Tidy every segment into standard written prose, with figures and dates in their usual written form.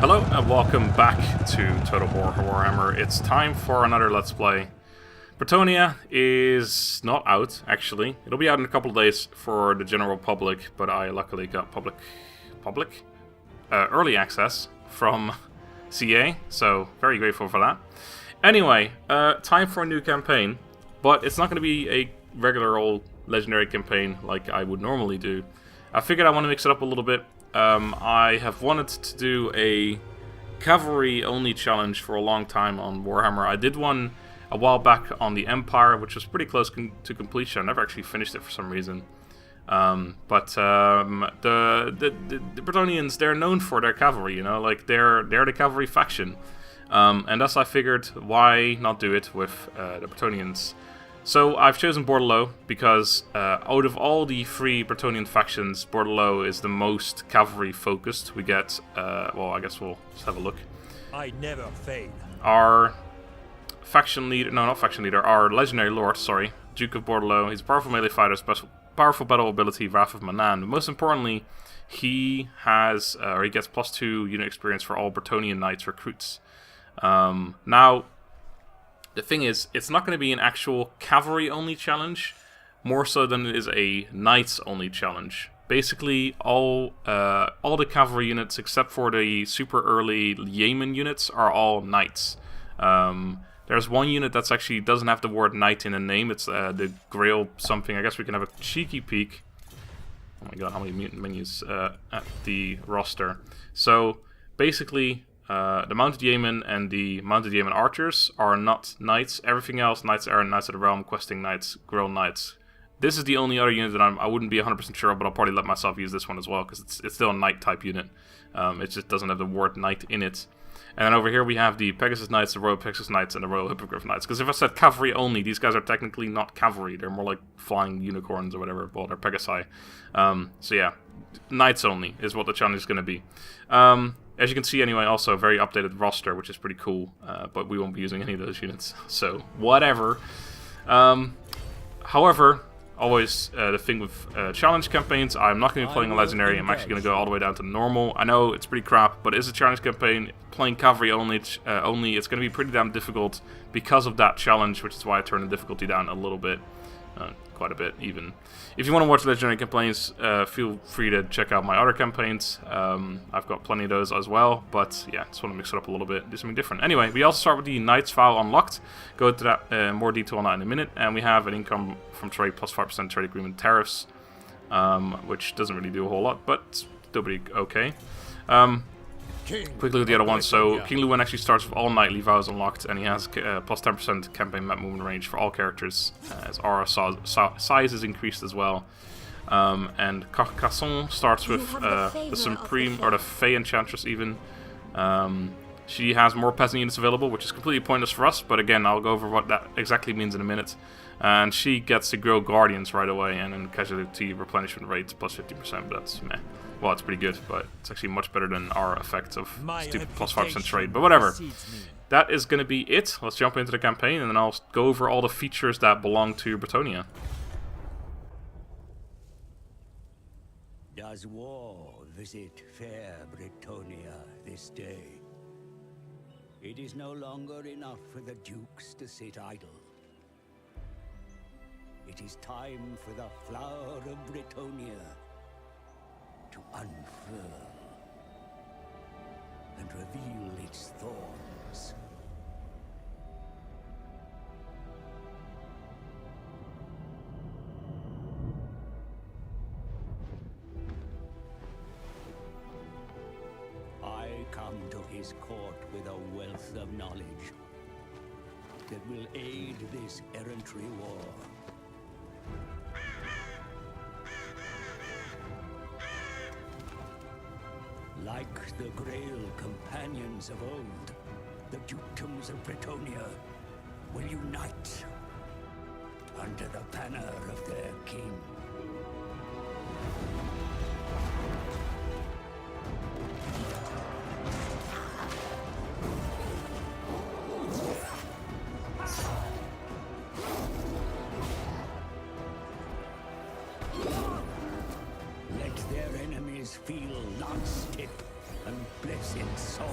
Hello and welcome back to Total War Warhammer. It's time for another Let's Play. Bretonnia is not out, actually. It'll be out in a couple of days for the general public, but I luckily got early access from CA, so very grateful for that. Anyway, time for a new campaign, but it's not going to be a regular old legendary campaign like I would normally do. I figured I want to mix it up a little bit. I have wanted to do a cavalry-only challenge for a long time on Warhammer. I did one a while back on the Empire, which was pretty close to completion. I never actually finished it for some reason. The Bretonnians, they're known for their cavalry, you know, like they're the cavalry faction. And thus I figured, why not do it with the Bretonnians? So I've chosen Bordeleaux because out of all the three Bretonnian factions, Bordeleaux is the most cavalry focused. We get, well, I guess we'll just have a look. I never fail. Our faction leader, no, not faction leader, our legendary lord, sorry, Duke of Bordeleaux. He's a powerful melee fighter, special, powerful battle ability, Wrath of Manan. But most importantly, he has, or he gets +2 unit experience for all Bretonnian knights recruits. Now, the thing is, it's not going to be an actual cavalry-only challenge, more so than it is a knights-only challenge. Basically, all the cavalry units, except for the super early yeoman units, are all knights. There's one unit that's actually doesn't have the word knight in the name. It's the Grail something. I guess we can have a cheeky peek. Oh my god, how many mutant menus at the roster. So, basically, the Mounted Yeomen and the Mounted Yeomen Archers are not knights. Everything else, Knights Errant, Knights of the Realm, Questing Knights, Grail Knights. This is the only other unit that I wouldn't be 100% sure of, but I'll probably let myself use this one as well, because it's still a knight type unit. It just doesn't have the word knight in it. And then over here we have the Pegasus Knights, the Royal Pegasus Knights, and the Royal Hippogriff Knights. Because if I said cavalry only, these guys are technically not cavalry. They're more like flying unicorns or whatever. Well, they're Pegasi. So yeah, knights only is what the challenge is going to be. As you can see anyway, also a very updated roster, which is pretty cool. But we won't be using any of those units. So, whatever. However, always the thing with challenge campaigns, I'm not going to be playing a legendary. I'm actually going to go all the way down to normal. I know it's pretty crap, but it is a challenge campaign. Playing cavalry only, it's going to be pretty damn difficult because of that challenge, which is why I turned the difficulty down a little bit. Quite a bit, even. If you want to watch legendary campaigns, feel free to check out my other campaigns. I've got plenty of those as well, but yeah, just want to mix it up a little bit, do something different. Anyway, we also start with the Knight's Vow unlocked. Go into that more detail on that in a minute, and we have an income from trade plus 5% trade agreement tariffs, which doesn't really do a whole lot, but still pretty okay. Quick look at the other one. So King Luwen actually starts with all knightly vows unlocked, and he has plus 10% campaign map movement range for all characters, as aura size is increased as well. And Carcassonne starts with the Supreme, or the Fey Enchantress even. She has more peasant units available, which is completely pointless for us, but again, I'll go over what that exactly means in a minute. And she gets to grow Guardians right away, and then casualty replenishment rates plus 50%, but that's meh. Well, it's pretty good, but it's actually much better than our effect of stupid plus 5% trade. But whatever. That is going to be it. Let's jump into the campaign, and then I'll go over all the features that belong to Bretonnia. Does war visit fair Bretonnia this day? It is no longer enough for the dukes to sit idle. It is time for the flower of Bretonnia to unfurl and reveal its thorns. I come to his court with a wealth of knowledge that will aid this errantry war. Like the Grail companions of old, the dukedoms of Bretonnia will unite under the banner of their king. Let their enemies feel not stiff and blessed sword.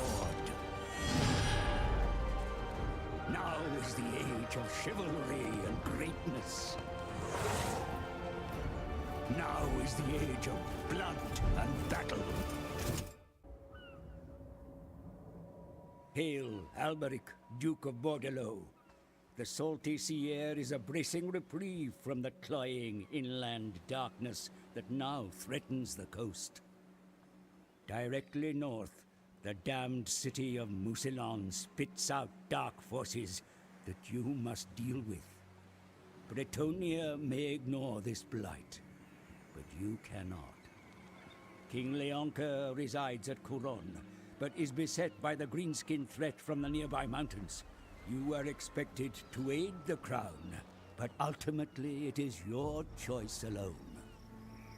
Now is the age of chivalry and greatness. Now is the age of blood and battle. Hail, Alberic, Duke of Bordeleaux. The salty sea air is a bracing reprieve from the cloying inland darkness that now threatens the coast. Directly north, the damned city of Mousillon spits out dark forces that you must deal with. Bretonnia may ignore this blight, but you cannot. King Leonca resides at Couronne, but is beset by the greenskin threat from the nearby mountains. You are expected to aid the crown, but ultimately it is your choice alone.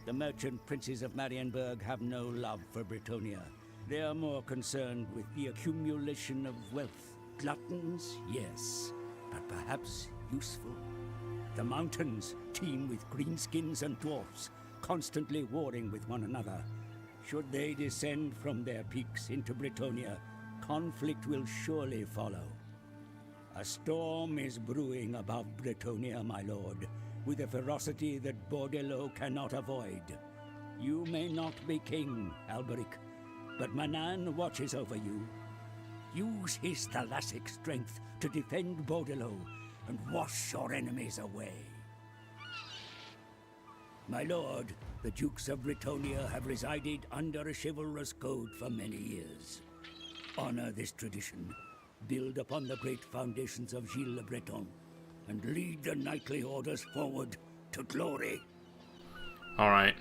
The merchant princes of Marienburg have no love for Bretonnia. They are more concerned with the accumulation of wealth. Gluttons, yes, but perhaps useful. The mountains teem with greenskins and dwarfs, constantly warring with one another. Should they descend from their peaks into Bretonnia, conflict will surely follow. A storm is brewing above Bretonnia, my lord, with a ferocity that Bordeleaux cannot avoid. You may not be king, Alberic, but Manan watches over you. Use his thalassic strength to defend Bordeleaux and wash your enemies away. My lord, the Dukes of Bretonnia have resided under a chivalrous code for many years. Honor this tradition, build upon the great foundations of Gilles le Breton, and lead the knightly orders forward to glory. Alright.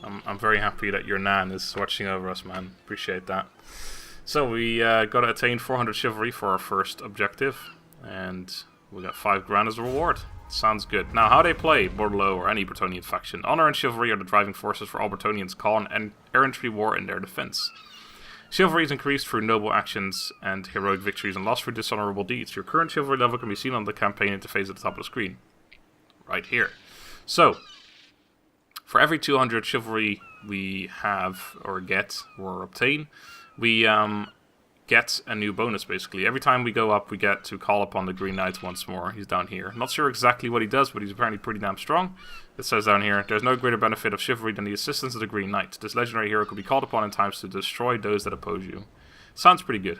I'm very happy that your Nan is watching over us, man. Appreciate that. So we got to attain 400 chivalry for our first objective, and we got 5 grand as a reward. Sounds good. Now, how they play Bordeleaux or any Bretonnian faction. Honor and chivalry are the driving forces for all Bretonnians call an errantry war in their defense. Chivalry is increased through noble actions and heroic victories and lost through dishonorable deeds. Your current chivalry level can be seen on the campaign interface at the top of the screen. Right here. So, for every 200 chivalry we have, or get, or obtain, we get a new bonus, basically. Every time we go up, we get to call upon the Green Knight once more. He's down here. Not sure exactly what he does, but he's apparently pretty damn strong. It says down here, there's no greater benefit of chivalry than the assistance of the Green Knight. This legendary hero can be called upon in times to destroy those that oppose you. Sounds pretty good.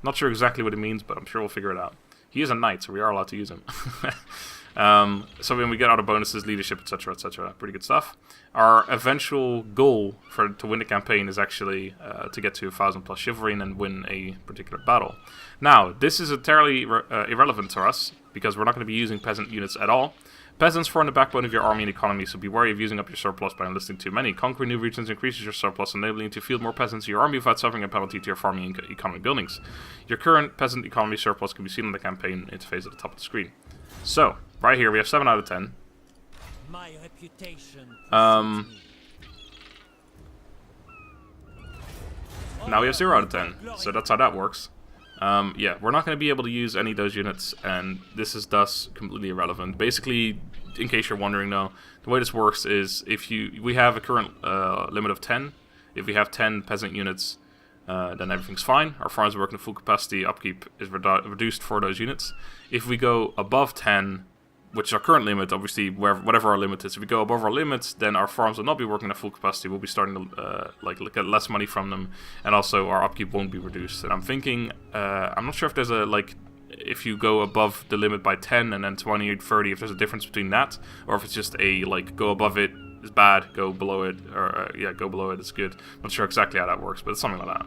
Not sure exactly what it means, but I'm sure we'll figure it out. He is a knight, so we are allowed to use him. So when we get other bonuses, leadership, etc., etc., pretty good stuff. Our eventual goal to win the campaign is actually to get to 1,000 plus chivalry and then win a particular battle. Now, this is entirely irrelevant to us, because we're not going to be using peasant units at all. Peasants form the backbone of your army and economy, so be wary of using up your surplus by enlisting too many. Conquering new regions increases your surplus, enabling you to field more peasants in your army without suffering a penalty to your farming and economy buildings. Your current peasant economy surplus can be seen on the campaign interface at the top of the screen. So, right here we have 7 out of 10. My reputation. Now we have 0 out of 10, so that's how that works. Yeah, we're not going to be able to use any of those units, and this is thus completely irrelevant. Basically, in case you're wondering though, the way this works is if we have a current limit of 10. If we have 10 peasant units, then everything's fine. Our farms are working at full capacity, upkeep is reduced for those units. If we go above 10, which is our current limit, obviously, whatever our limit is, if we go above our limits, then our farms will not be working at full capacity. We'll be starting to get less money from them, and also our upkeep won't be reduced. And I'm thinking, I'm not sure if there's if you go above the limit by 10 and then 20 or 30, if there's a difference between that, or if it's just go above it is bad, go below it, or go below it is good. I'm not sure exactly how that works, but it's something like that.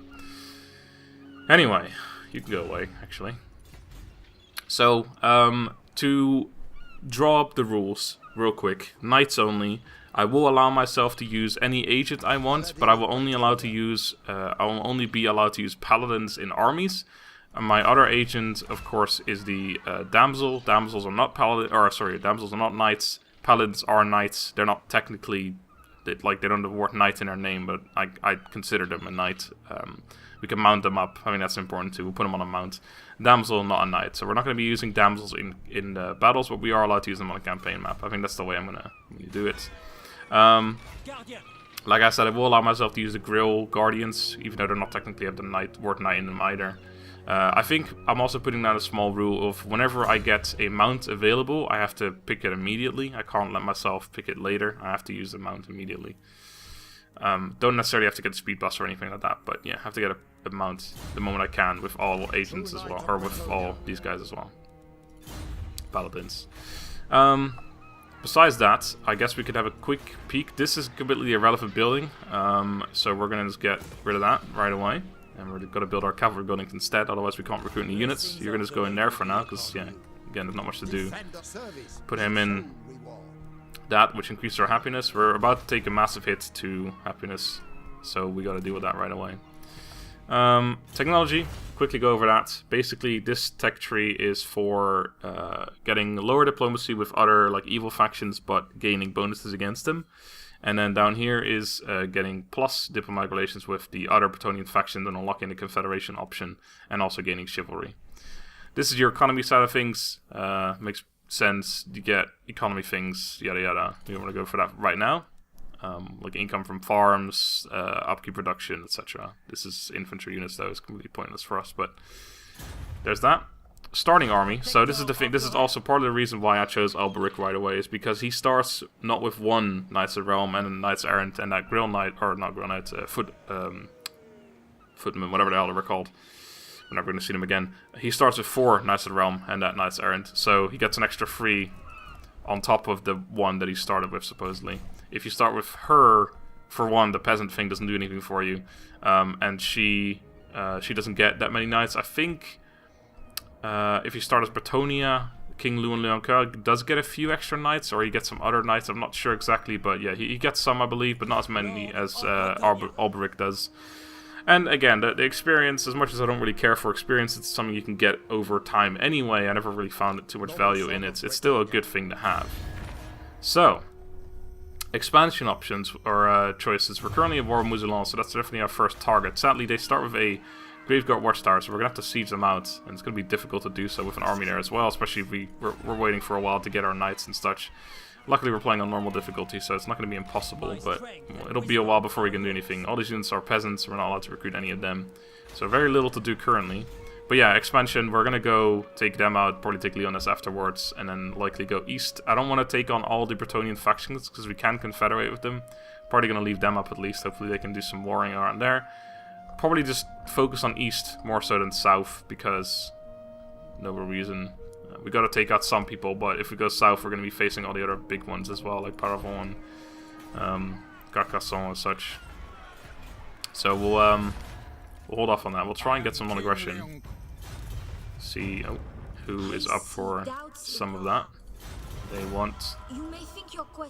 Anyway, you can go away, actually. So, to draw up the rules real quick. Knights only. I will allow myself to use any agent I want, but I will only be allowed to use paladins in armies. My other agent, of course, is the damsel. Damsels are not damsels are not knights. Paladins are knights. They're not technically they don't have the word knight in their name, but I consider them a knight. We can mount them up. I mean, that's important too. We'll put them on a mount. Damsel, not a knight. So we're not going to be using damsels in battles, but we are allowed to use them on a campaign map. I think that's the way I'm going to do it. Like I said, I will allow myself to use the Grill Guardians, even though they're not technically have the word knight in them either. I think I'm also putting down a small rule of whenever I get a mount available, I have to pick it immediately. I can't let myself pick it later. I have to use the mount immediately. Don't necessarily have to get a speed bus or anything like that, but yeah, have to get a mount the moment I can with all agents as well, or with all these guys as well. Paladins. Besides that, I guess we could have a quick peek. This is completely irrelevant building, so we're gonna just get rid of that right away. And we're going to build our cavalry buildings instead, otherwise we can't recruit any units. You're going to just go in there for now, because, yeah, again, there's not much to do. Put him in that, which increases our happiness. We're about to take a massive hit to happiness, so we got to deal with that right away. Technology, quickly go over that. Basically, this tech tree is for getting lower diplomacy with other like evil factions, but gaining bonuses against them. And then down here is getting plus diplomatic relations with the other Bretonnian faction and unlocking the Confederation option, and also gaining chivalry. This is your economy side of things. Makes sense. You get economy things, yada yada. We want to go for that right now. Like income from farms, upkeep production, etc. This is infantry units, though. It's completely pointless for us, but there's that. Starting army. So this is the thing. This is also part of the reason why I chose Alberic right away, is because he starts not with one Knights of the Realm and a Knights Errant and that Grill Knight, or not Grill Knight, Footman, whatever the hell they were called. We're never going to see them again. He starts with 4 Knights of the Realm and that Knights Errant, so he gets an extra 3 on top of the one that he started with, supposedly. If you start with her, for one, the peasant thing doesn't do anything for you, and she doesn't get that many knights. I think if you start as Bretonnia, King Louis Leoncoeur does get a few extra knights, or he gets some other knights. I'm not sure exactly, but yeah, he gets some, I believe, but not as many as Alberic does. And again, the experience, as much as I don't really care for experience, it's something you can get over time anyway. I never really found it too much value in it. It's still a good thing to have. So, expansion options or choices. We're currently at War with Mousillon, so that's definitely our first target. Sadly, they start with a Graveguard Watchtower, so we're going to have to siege them out, and it's going to be difficult to do so with an army there as well, especially if we're waiting for a while to get our knights and such. Luckily, we're playing on normal difficulty, so it's not going to be impossible, but it'll be a while before we can do anything. All these units are peasants, we're not allowed to recruit any of them, so very little to do currently. But yeah, expansion, we're going to go take them out, probably take Leonis afterwards, and then likely go east. I don't want to take on all the Bretonnian factions, because we can confederate with them. Probably going to leave them up at least, hopefully they can do some warring around there. Probably just focus on east more so than south, because no real reason. We got to take out some people, but if we go south, we're going to be facing all the other big ones as well, like Paravon, Carcassonne and such. So we'll hold off on that. We'll try and get some on aggression. See who is up for some of that. They want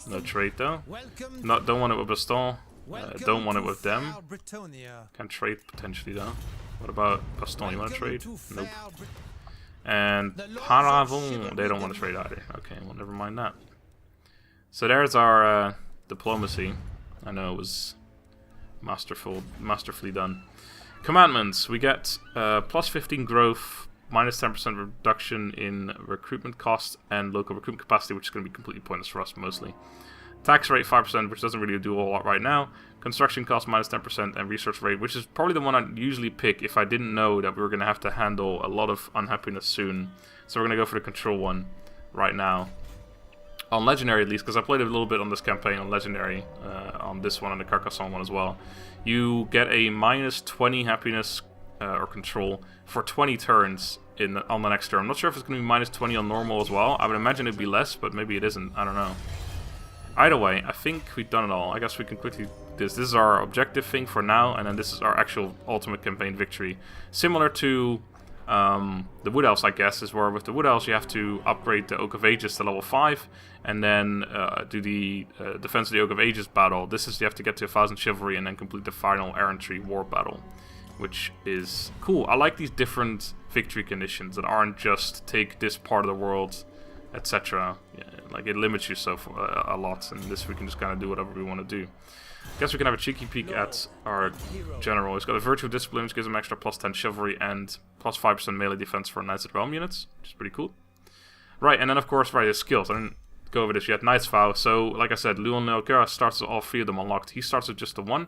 no trade though. Don't want it with Baston. Don't want it with them. Can trade potentially though. What about Baston? You want to trade? Nope. And Paravon, they don't want to trade either. Okay, well, never mind that. So there's our diplomacy. I know it was masterfully done. Commandments. We get plus 15 growth, minus 10% reduction in recruitment cost and local recruitment capacity, which is going to be completely pointless for us mostly. Tax rate 5%, which doesn't really do a whole lot right now. Construction cost minus 10%, and research rate, which is probably the one I'd usually pick if I didn't know that we were going to have to handle a lot of unhappiness soon. So we're going to go for the control one right now. On Legendary at least, because I played a little bit on this campaign on Legendary, on this one and the Carcassonne one as well. You get a minus 20 happiness or control for 20 turns on the next turn. I'm not sure if it's going to be minus 20 on normal as well. I would imagine it'd be less, but maybe it isn't. I don't know. Either way, I think we've done it all. I guess we can quickly... This is our objective thing for now, and then this is our actual ultimate campaign victory. Similar to the Wood Elves, I guess, is where with the Wood Elves you have to upgrade the Oak of Ages to level 5, and then do the Defense of the Oak of Ages battle. This is you have to get to 1000 Chivalry and then complete the final Errantry War battle, which is cool. I like these different victory conditions that aren't just take this part of the world, etc. Yeah, like it limits yourself a lot, and this we can just kind of do whatever we want to do. Guess we can have a cheeky peek at our general. He's got a Virtue of Discipline, which gives him extra plus 10 Chivalry and plus 5% melee defense for Knights of the Realm units, which is pretty cool. Right, and then of course, right, his skills. I didn't go over this yet. Knight's Vow. So, like I said, Luon Nelkera starts with all 3 of them unlocked. He starts with just the 1,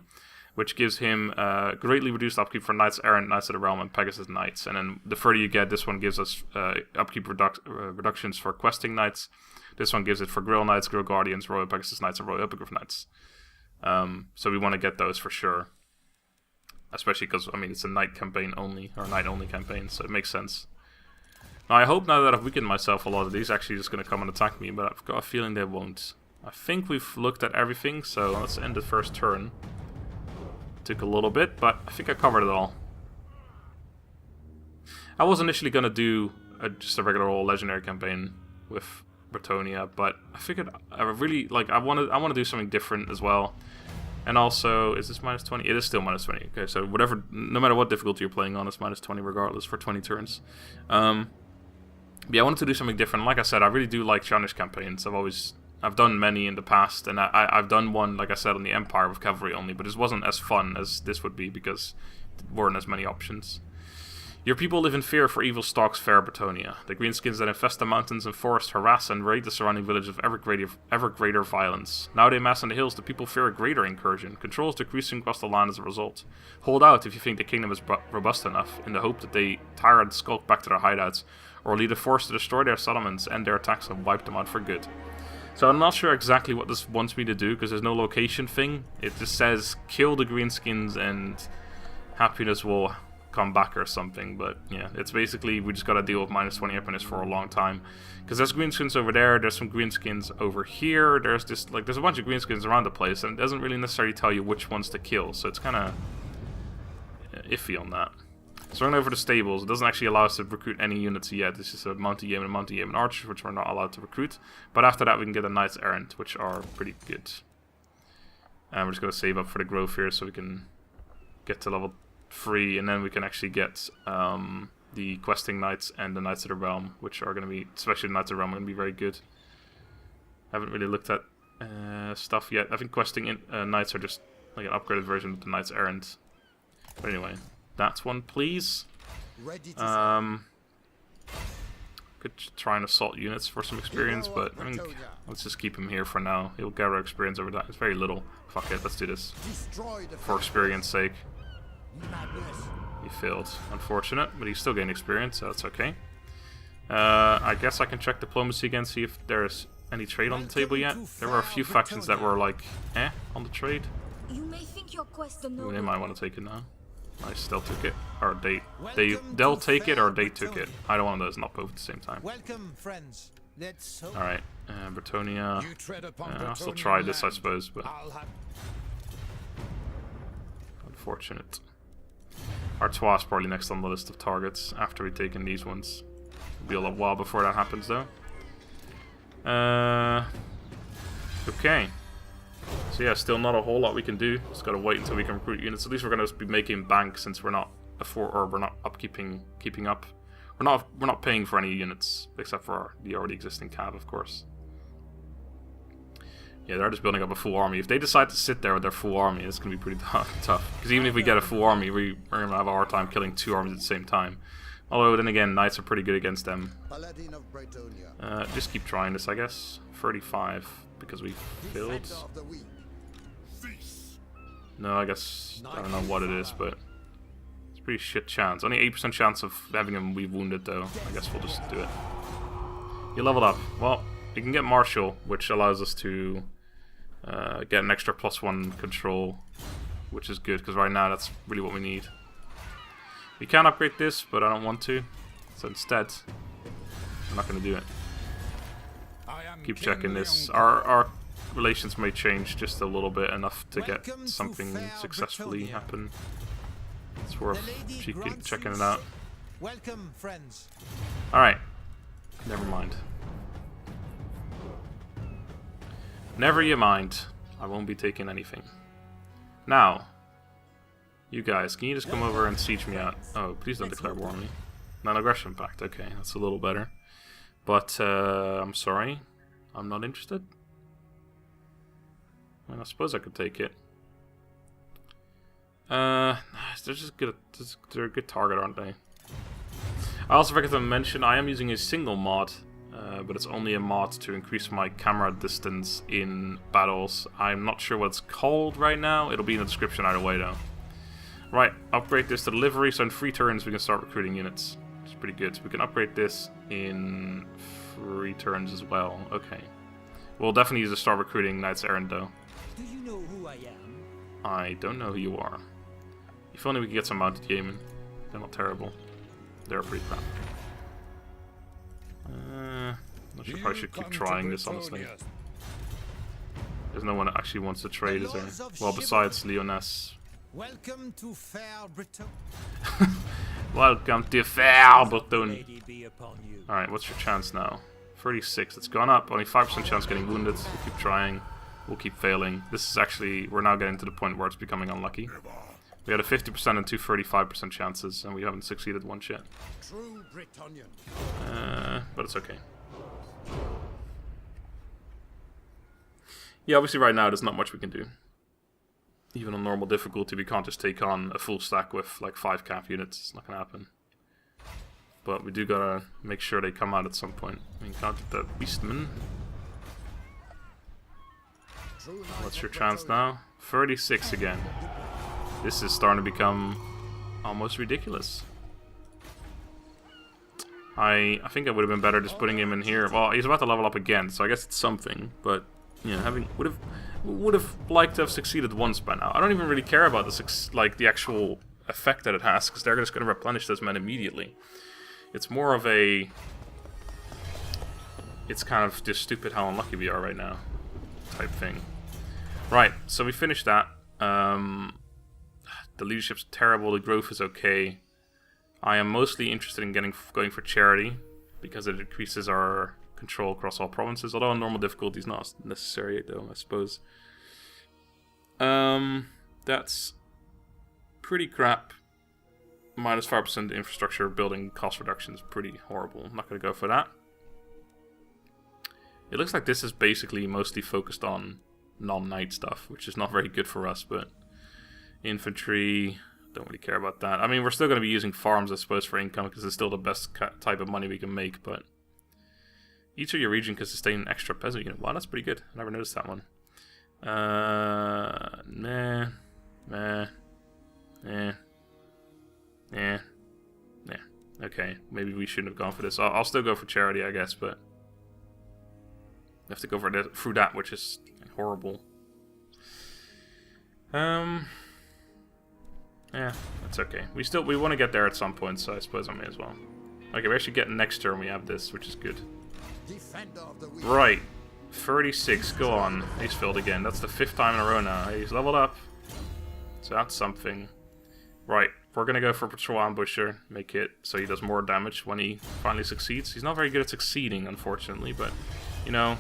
which gives him greatly reduced upkeep for Knights Errant, Knights of the Realm, and Pegasus Knights. And then the further you get, this one gives us upkeep reductions for Questing Knights. This one gives it for Grill Knights, Grill Guardians, Royal Pegasus Knights, and Royal Hippogriff Knights. So we want to get those for sure. Especially because, I mean, it's a Knight campaign only, or Knight-only campaign, so it makes sense. Now, I hope now that I've weakened myself a lot of these actually just going to come and attack me, but I've got a feeling they won't. I think we've looked at everything, so let's end the first turn. Took a little bit, but I think I covered it all. I was initially going to do just a regular old Legendary campaign with Bretonnia, but I figured I really, like, I want to do something different as well. And also, is this minus 20? It is still minus 20. Okay, so whatever, no matter what difficulty you're playing on, it's minus 20 regardless for 20 turns. Yeah, I wanted to do something different. Like I said, I really do like challenge campaigns. I've done many in the past, and I've done one, like I said, on the Empire with cavalry only, but this wasn't as fun as this would be because there weren't as many options. Your people live in fear for evil stalks fair Bretonnia. The greenskins that infest the mountains and forest harass and raid the surrounding village with ever greater violence. Now they mass on the hills, the people fear a greater incursion. Control is decreasing across the land as a result. Hold out if you think the kingdom is robust enough, in the hope that they tire and skulk back to their hideouts, or lead a force to destroy their settlements, end their attacks, and wipe them out for good. So I'm not sure exactly what this wants me to do, because there's no location thing. It just says, kill the greenskins and happiness will come back or something, but yeah, it's basically, we just gotta deal with minus 20 happiness for a long time. Because there's greenskins over there, there's some greenskins over here, there's just, like, there's a bunch of greenskins around the place, and it doesn't really necessarily tell you which ones to kill, so it's kinda iffy on that. So we're going over the stables. It doesn't actually allow us to recruit any units yet. It's just a Mounted Yeoman and Mounted Yeoman Archers, which we're not allowed to recruit. But after that, we can get the Knights Errant, which are pretty good. And we're just going to save up for the growth here so we can get to level 3, and then we can actually get the Questing Knights and the Knights of the Realm, which are going to be, especially the Knights of the Realm, are going to be very good. Haven't really looked at stuff yet. I think Questing Knights are just like an upgraded version of the Knights Errant. But anyway. That's one, please. Could try and assault units for some experience, but I think let's just keep him here for now. He'll gather experience over that. It's very little. Fuck it, let's do this. For experience sake. He failed. Unfortunate, but he's still getting experience, so that's okay. I guess I can check diplomacy again, see if there's any trade on the table yet. There were a few factions that were like, on the trade. You may think your quest a They might want to take it now. Nice, they'll took it, or they'll take it, or they took it. Either one of those, not both at the same time. Welcome, friends. Let's hope. All right, Bretonnia. I'll still try this, I suppose, but unfortunate. Artois is probably next on the list of targets after we've taken these ones. It'll be a little while before that happens, though. Okay. So yeah, still not a whole lot we can do. Just gotta wait until we can recruit units. At least we're gonna be making bank since we're not we're not keeping up. We're not paying for any units except for the already existing cav, of course. Yeah, they're just building up a full army. If they decide to sit there with their full army, it's gonna be pretty tough. Because even if we get a full army, we're gonna have a hard time killing 2 armies at the same time. Although then again, knights are pretty good against them. Just keep trying this, I guess. 35. Because we failed. No, I guess I don't know what it is, but it's a pretty shit chance. Only 8% chance of having him be wounded, though. I guess we'll just do it. You leveled up. Well, you can get Martial, which allows us to get an extra +1 control, which is good because right now that's really what we need. We can upgrade this, but I don't want to. So instead, I'm not going to do it. Keep checking this. Our relations may change just a little bit, enough to get something successfully happen. It's worth checking it out. Welcome, friends. Alright. Never mind. Never you mind. I won't be taking anything. Now, you guys, can you just come over and siege me out? Oh, please don't declare war on me. Non-aggression pact. Okay, that's a little better. But, I'm sorry. I'm not interested. I mean, I suppose I could take it. They're just good. They're a good target, aren't they? I also forgot to mention I am using a single mod but it's only a mod to increase my camera distance in battles. I'm not sure what it's called right now. It'll be in the description either way though. Right, upgrade this to delivery, so in 3 turns we can start recruiting units. It's pretty good. We can upgrade this in 3 turns as well. Okay. We'll definitely use to start recruiting Knights Errant though. Do you know who I am? I don't know who you are. If only we could get some mounted yeomen. They're not terrible. They're pretty crap. Not sure if I should keep trying this, honestly. There's no one that actually wants to trade, is there? Well, besides Leoness. Welcome to fair Breton. Welcome to fair Bretonnia. Alright, what's your chance now? 36. It's gone up. Only 5% chance getting wounded. We'll keep trying. We'll keep failing. This is actually... We're now getting to the point where it's becoming unlucky. We had a 50% and 2 35% chances, and we haven't succeeded once yet. True Bretonnian. But it's okay. Yeah, obviously right now there's not much we can do. Even on normal difficulty, we can't just take on a full stack with like 5 cap units. It's not gonna happen. But we do gotta make sure they come out at some point. We encountered the Beastman. What's your chance now? 36 again. This is starting to become almost ridiculous. I think it would have been better just putting him in here. Well, he's about to level up again, so I guess it's something. But yeah, would have liked to have succeeded once by now. I don't even really care about the actual effect that it has, because they're just going to replenish those men immediately. It's more of a... It's kind of just stupid how unlucky we are right now, type thing. Right, so we finished that. The leadership's terrible, the growth is okay. I am mostly interested in going for charity, because it increases our control across all provinces, although on normal difficulty is not necessary though, I suppose. That's pretty crap. Minus 5% infrastructure building cost reduction is pretty horrible. I'm not going to go for that. It looks like this is basically mostly focused on non-knight stuff, which is not very good for us, but infantry, don't really care about that. I mean, we're still going to be using farms, I suppose, for income, because it's still the best type of money we can make, but each of your region can sustain an extra peasant unit. Wow, that's pretty good. I never noticed that one. Okay, maybe we shouldn't have gone for this. I'll still go for charity, I guess, but I have to go through that, which is horrible. Yeah, that's okay. We want to get there at some point, so I suppose I may as well. Okay, we actually get next turn we have this, which is good. Right, 36, go on. He's filled again. That's the 5th time in a row now. He's leveled up, so that's something. Right, we're gonna go for Patrol Ambusher, make it so he does more damage when he finally succeeds. He's not very good at succeeding, unfortunately, but, you know,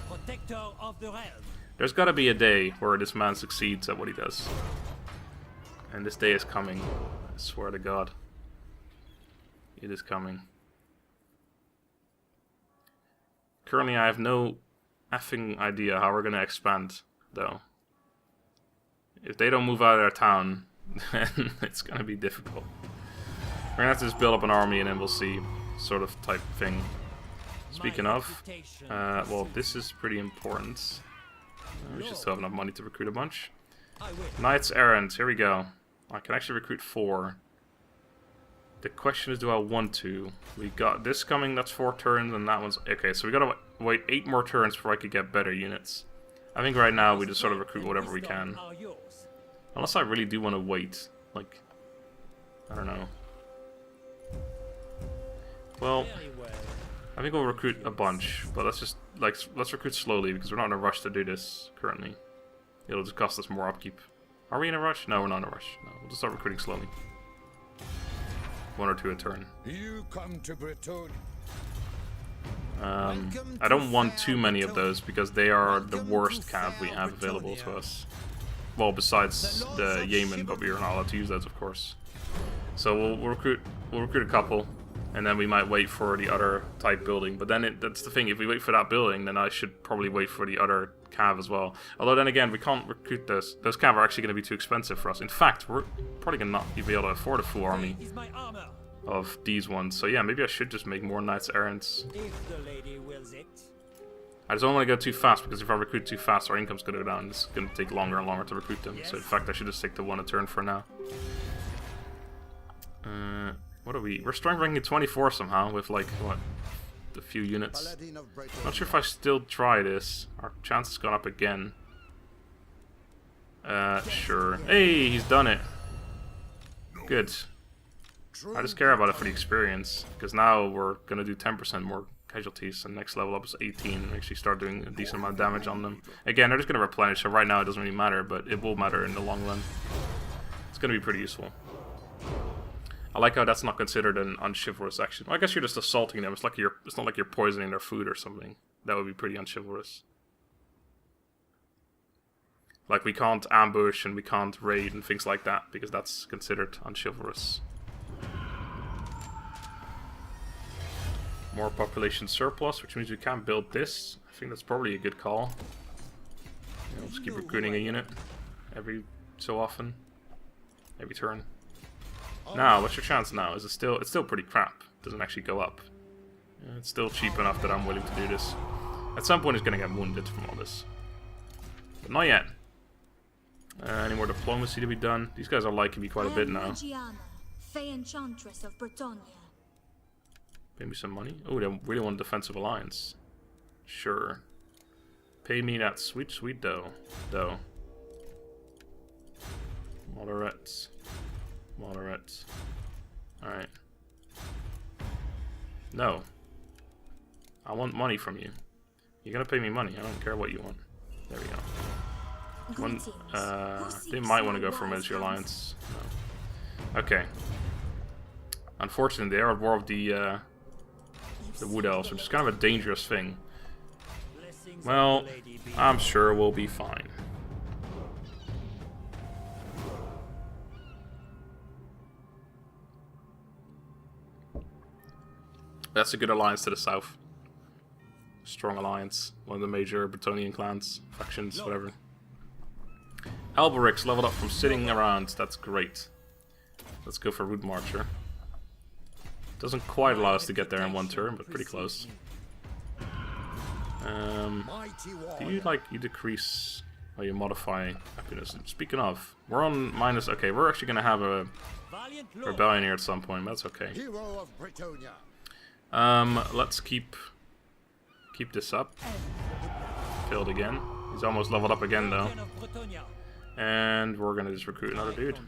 there's gotta be a day where this man succeeds at what he does. And this day is coming, I swear to God. It is coming. Currently I have no effing idea how we're gonna expand, though. If they don't move out of their town, then it's gonna be difficult. We're gonna have to just build up an army and then we'll see, sort of type thing. Speaking of, well, this is pretty important. We should still have enough money to recruit a bunch. Knights Errant, here we go. I can actually recruit 4. The question is, do I want to? We got this coming, that's 4 turns, and that one's... Okay, so we gotta wait 8 more turns before I could get better units. I think right now we just sort of recruit whatever we can. Unless I really do want to wait. Like, I don't know. Well, I think we'll recruit a bunch, but let's just, like, let's recruit slowly, because we're not in a rush to do this currently. It'll just cost us more upkeep. Are we in a rush? No, we're not in a rush. No, we'll just start recruiting slowly. 1 or 2 a turn. You come to Bretonnia. I don't want too many of those, because they are the worst cav we have available to us. Well, besides the Yeoman, but we are not allowed to use those, of course. So we'll recruit a couple, and then we might wait for the other type building. But then that's the thing, if we wait for that building, then I should probably wait for the other cav as well. Although then again, we can't recruit those. Those cav are actually going to be too expensive for us. In fact, we're probably going to not be able to afford a full army. of these ones. So yeah, maybe I should just make more knights errants. If the lady wills it. I just don't want to go too fast, because if I recruit too fast, our income's going to go down. It's going to take longer and longer to recruit them. So in fact, I should just stick to 1 a turn for now. What are we? We're strength ranking 24 somehow, with like, what, a few units. Not sure if I still try this. Our chance has gone up again. Sure. Hey, he's done it. Good. I just care about it for the experience, because now we're going to do 10% more casualties, and next level up is 18, and actually start doing a decent amount of damage on them. Again, they're just going to replenish, so right now it doesn't really matter, but it will matter in the long run. It's going to be pretty useful. I like how that's not considered an unchivalrous action. Well, I guess you're just assaulting them. It's not like you're poisoning their food or something. That would be pretty unchivalrous. Like, we can't ambush and we can't raid and things like that, because that's considered unchivalrous. More population surplus, which means we can build this. I think that's probably a good call. You know, just keep recruiting a unit every so often, every turn. Now, what's your chance now? Is it still? It's still pretty crap. It doesn't actually go up. Yeah, it's still cheap enough that I'm willing to do this. At some point, he's gonna get wounded from all this, but not yet. Any more diplomacy to be done? These guys are liking me quite a bit now. Fey Enchantress of Bretonnia. Pay me some money. Oh, they really want a defensive alliance. Sure. Pay me that sweet, sweet dough. Moderates. Moderates. Alright. No. I want money from you. You're gonna pay me money. I don't care what you want. There we go. They might want to go for a military alliance. No. Okay. Unfortunately, they are at war with the Wood Elves, which is kind of a dangerous thing. Well, I'm sure we'll be fine. That's a good alliance to the south. Strong alliance. One of the major Bretonnian clans, factions, whatever. Alberic's leveled up from sitting around. That's great. Let's go for Root Marcher. Doesn't quite allow us to get there in 1 turn, but pretty close. Do you you decrease or you modify happiness? Speaking of, we're on minus. Okay, we're actually gonna have a rebellion here at some point. That's okay. Let's keep this up. Failed again. He's almost leveled up again though. And we're gonna just recruit another dude.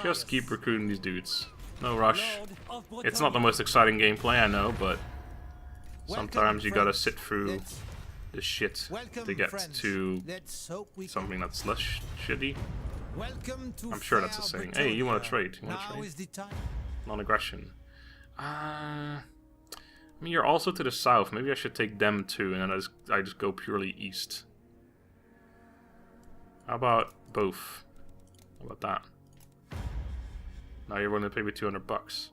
Just keep recruiting these dudes. No rush. It's not the most exciting gameplay, I know, but sometimes you gotta sit through the shit to get to something that's less shitty. I'm sure that's a saying. Hey, you wanna trade? You wanna trade? Non-aggression. I mean, you're also to the south. Maybe I should take them too, and then I just go purely east. How about both? How about that? Now you're willing to pay me $200.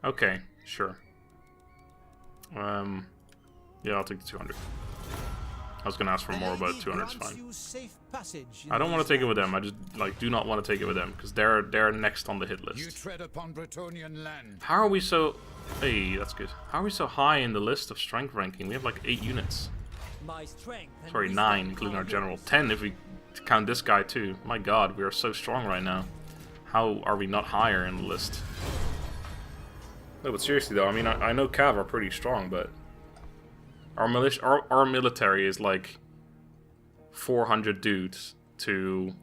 Okay, sure. Yeah, I'll take the 200. I was gonna ask for more, but 200 is fine. I don't want to take it with them. I just do not want to take it with them because they're next on the hit list. You tread upon Bretonnian land. How are we so? Hey, that's good. How are we so high in the list of strength ranking? We have like 8 units. Sorry, 9, including our general. 10 if we count this guy too. My God, we are so strong right now. How are we not higher in the list? No, but seriously though, I mean, I know Cav are pretty strong, but our military is like 400 dudes to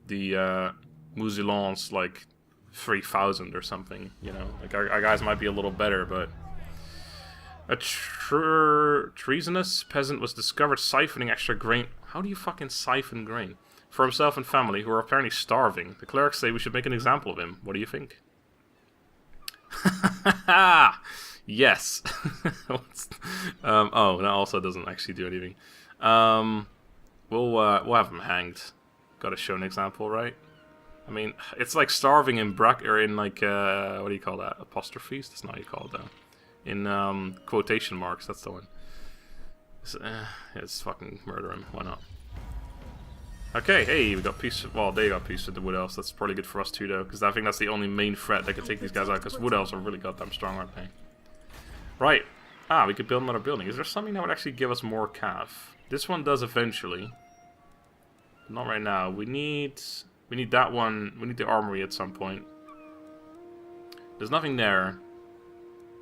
the Mousillons like 3,000 or something. You know, like our guys might be a little better, but a treasonous peasant was discovered siphoning extra grain. How do you fucking siphon grain? For himself and family, who are apparently starving. The clerics say we should make an example of him. What do you think? Yes. Oh, that also doesn't actually do anything. We'll have him hanged. Got to show an example, right? I mean, it's like starving in what do you call that? Apostrophes? That's not how you call it, though. In quotation marks, that's the one. It's fucking murder him. Why not? Okay, hey, we got peace. Well, they got peace with the Wood Elves. That's probably good for us too, though, because I think that's the only main threat that can take these guys out. Because Wood Elves are really goddamn strong, aren't they? Right. Ah, we could build another building. Is there something that would actually give us more cav? This one does eventually. Not right now. We need that one. We need the armory at some point. There's nothing there.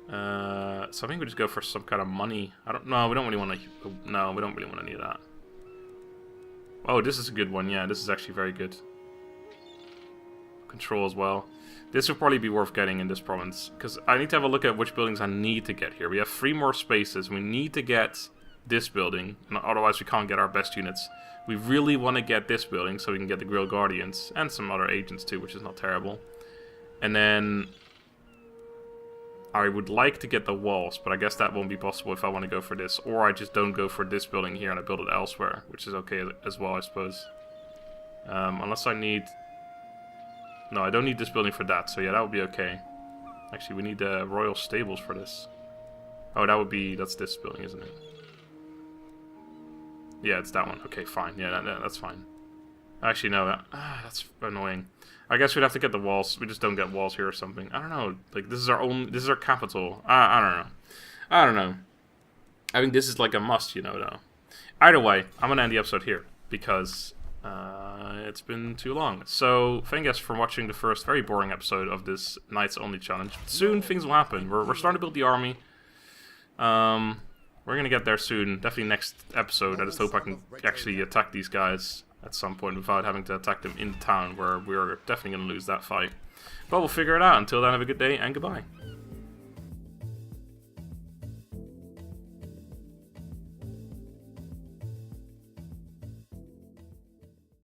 So I think we just go for some kind of money. I don't know. We don't really want to. No, we don't really want any of that. Oh, this is a good one. Yeah, this is actually very good. Control as well. This would probably be worth getting in this province, because I need to have a look at which buildings I need to get here. We have 3 more spaces. We need to get this building, otherwise we can't get our best units. We really want to get this building so we can get the Grill Guardians and some other agents too, which is not terrible. And then I would like to get the walls, but I guess that won't be possible if I want to go for this. Or I just don't go for this building here and I build it elsewhere, which is okay as well, I suppose. Unless I need... No, I don't need this building for that, so yeah, that would be okay. Actually, we need the royal stables for this. Oh, that would be... That's this building, isn't it? Yeah, it's that one. Okay, fine. Yeah, that's fine. Actually, no, that's annoying. I guess we'd have to get the walls. We just don't get walls here or something. I don't know. Like, this is our capital. I don't know. I don't know. I think this is like a must, you know, though. Either way, I'm going to end the episode here because it's been too long. So, thank you guys for watching the first very boring episode of this Knights Only challenge. Soon, things will happen. We're starting to build the army. We're going to get there soon. Definitely next episode. I just hope I can actually attack these guys at some point without having to attack them in town, where we're definitely going to lose that fight. But we'll figure it out. Until then, have a good day and goodbye.